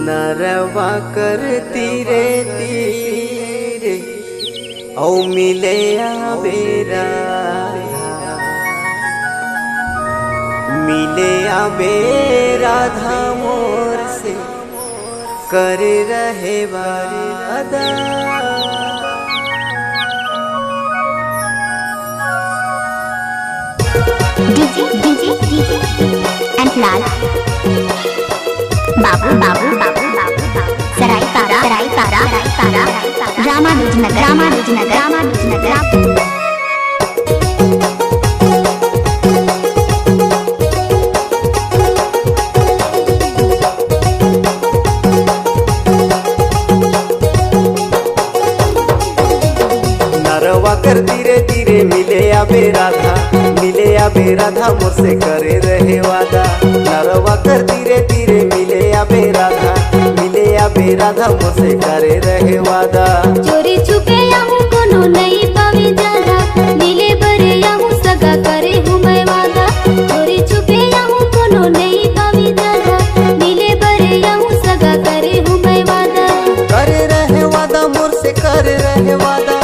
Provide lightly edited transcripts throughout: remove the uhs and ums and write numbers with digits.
नरवा कर तीरे तीरे औ मिले आवे राधा मोर से कर रहे वादा। DJ and Lal बाबू सराय तारा रामानुजनगर नरवा कर धीरे धीरे मिले आवे राधा मोर से करे रहे वादा। नरवा कर धीरे धीरे मिले आवे राधा मोर से करे रहे वादा। चोरी छुपे आहूं कोनो नहीं पावे ज्यादा, मिले बरे आहूं सगा करे हूँ मैं वादा। चोरी छुपे आहूं कोनो नहीं पावे ज्यादा, मिले बरे आहूं सगा करे हूँ मैं वादा। करे रहे वादा मोर से करे रहे वादा,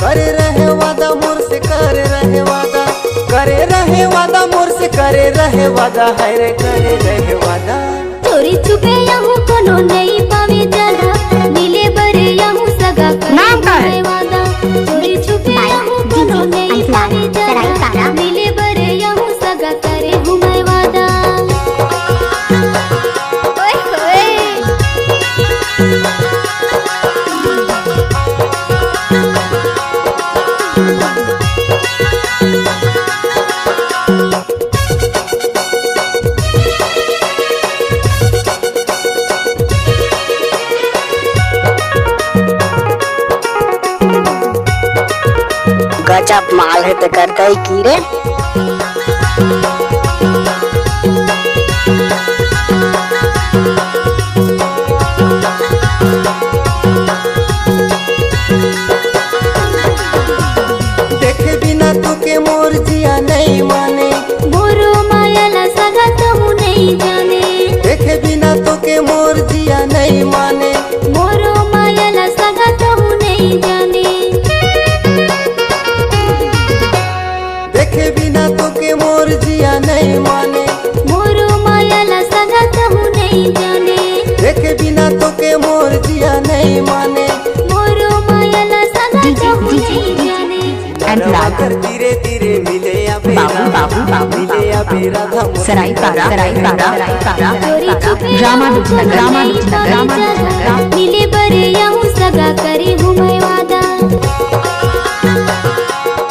करे रहे वादा मोर से करे रहे वादा, करे रहे वादा मोर से करे रहे वादा, है रे करे रहे वादा। चोरी छुपे आहूं कोनो नहीं पावे ज्यादा, मिले बरे आहूं सगा करे हूँ मैं वादा। चोरी छुपे आहूं कोनो नहीं पावे ज्यादा, मिले बरे आहूं सगा करे हूँ मैं वादा। ओए होए गजब माल है तो करता ही की रे। देखे बिना तू के मोर जिया नहीं माने, मोरो मायाला सगा तहु नहीं जाने। देखे बिना तू के मोर जिया नहीं माने, मोरो मायाला सगा तहु नहीं जाने। देखे बिना तो के मोर जिया नहीं माने, मोरो मायाला सगा तहु नहीं जाने। देखे बिना तो के मोर जिया नहीं माने। मोरो मायाला सगा तहु नहीं जाने। नरवा कर धीरे धीरे मिले आवे राधा मोर सराय तारा चोरी छुपे रामानुजनगर मिले बरे आहूं सगा करे हूँ मैं वादा।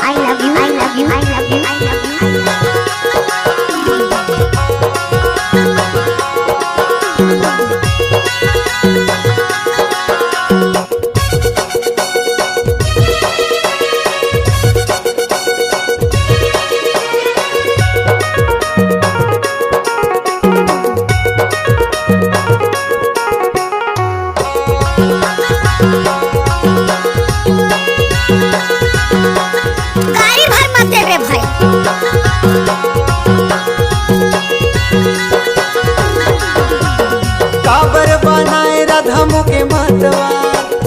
I love you गाड़ी भर मत दे रे भाई। काबर बनाए राधा मुके मतवा,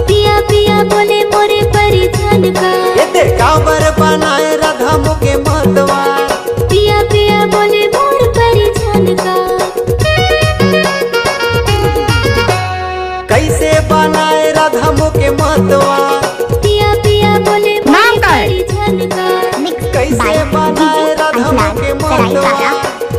पिया पिया बोले मोरे परिछन का। ये दे काबर बनाए राधा मुके मतवा, पिया पिया बोले मोर परिछन का। कैसे बनाए राधा मुके मतवा, पिया पिया बोले मोर परिछन का। कैसे बनाए राधा मुके मतवा।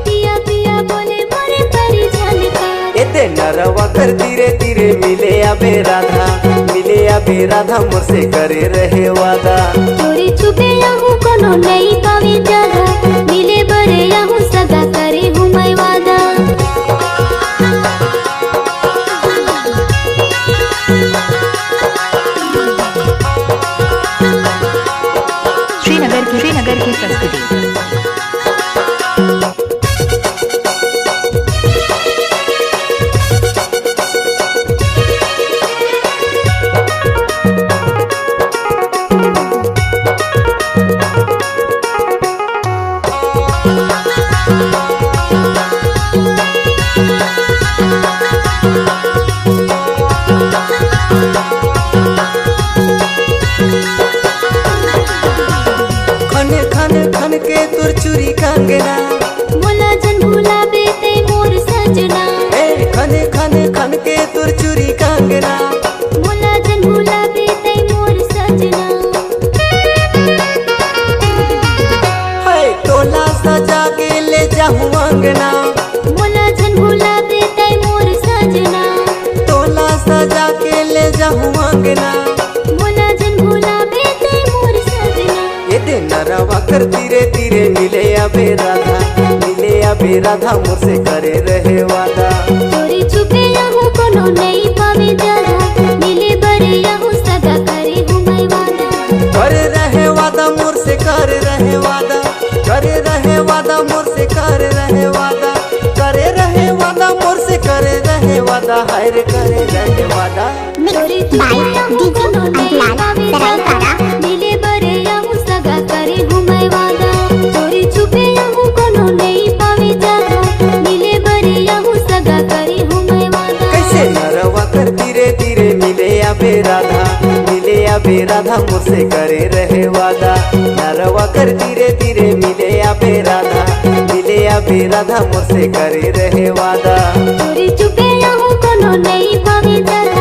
पिया पिया बोले मोर परिछन का। एते नरवा कर धीरे धीरे मिले आवे राधा मोर से करे रहे वादा। चोरी छुपे आहूं कोनो नहीं पावे ज्यादा, मिले बरे आहूं सगा करे हूँ मैं वादा। श्रीनगर की प्रस्तुति। आबे राधा मुझसे करे रहे वादा। चोरी छुपे यहूँ कोनो नहीं पावे जरा, मिले बड़े यहूँ सगा करे हूँ मैं वादा। करे रहे वादा मुझसे करे रहे वादा, करे रहे वादा मुझसे करे रहे वादा, करे रहे वादा मुझसे करे रहे वादा, हाय रे करे रहे वादा। चोरी छुपे यहूँ कोनो नहीं पावे जरा, मिले बड़े यहूँ सगा करे हूँ मैं वादा। चोरी छुपे यहूँ कोनो नहीं पावे जरा, मिले बड़े यहूँ सगा करे हूँ मैं वादा। कैसे नरवा कर धीरे धीरे मिले आबे राधा, मिले आबे राधा मुझसे करे रहे वादा। नरवा कर धीरे धीरे मिले आबे राधा, मिले आबे राधा मुझसे करे रहे वादा। चोरी छुपे यहूँ कोनो नहीं पावे जरा,